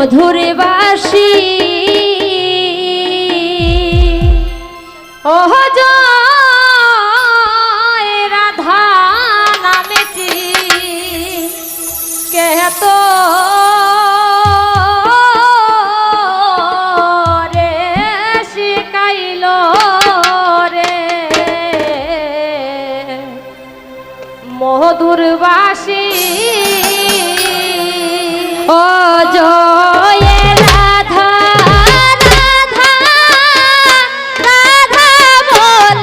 মধুর বাসি ওহ জয় রাধা নামেটি কে তো রে শিখাইল রে মধুর বাসি ও জয় রাধা রাধা রাধা বল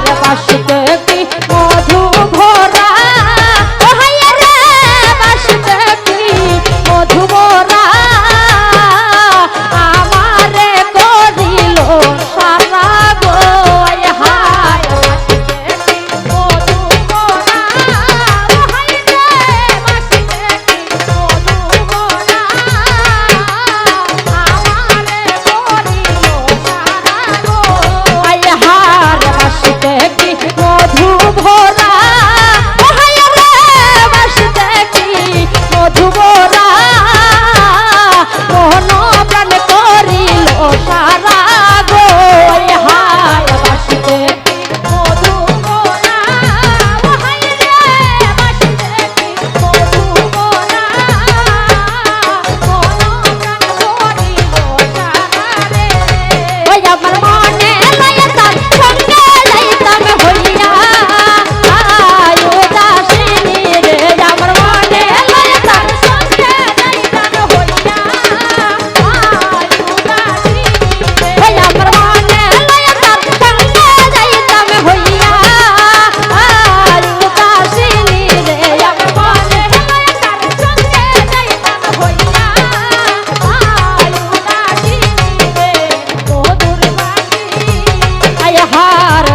হার বাসিতে কি মধু ভরা ও হায় রে বাসিতে কি মধু ভরা আমারে করিল সারা গো হায় বাসিতে কি মধু ভরা ও হায় রে বাসিতে কি মধু ভরা আমারে করিল সারা গো হার বাসিতে কি মধু ভরা ও হায় রে বাসিতে কি মধু ভরা মন প্রাণ করিল সারা গো হায় বাসিতে কি মধু ভরা ও হায় রে বাসিতে কি মধু ভরা মন প্রাণ করিল সারা রে ওই আমার মনে লয়ে তার সঙ্গে যাইতাম হইয়া আয়ু দাসিনী রে আমার মনে লয়ে তার সঙ্গে যাইতাম হইয়া আয়ু দাসিনী রে ওই আমার মনে লয়ে তার সঙ্গে যাইতাম হইয়া আয়ু দাসিনী রে আমার মনে লয়ে তার সঙ্গে যাইতাম হইয়া আয়ু দাসিনী রে মধুর বাসি আয় হার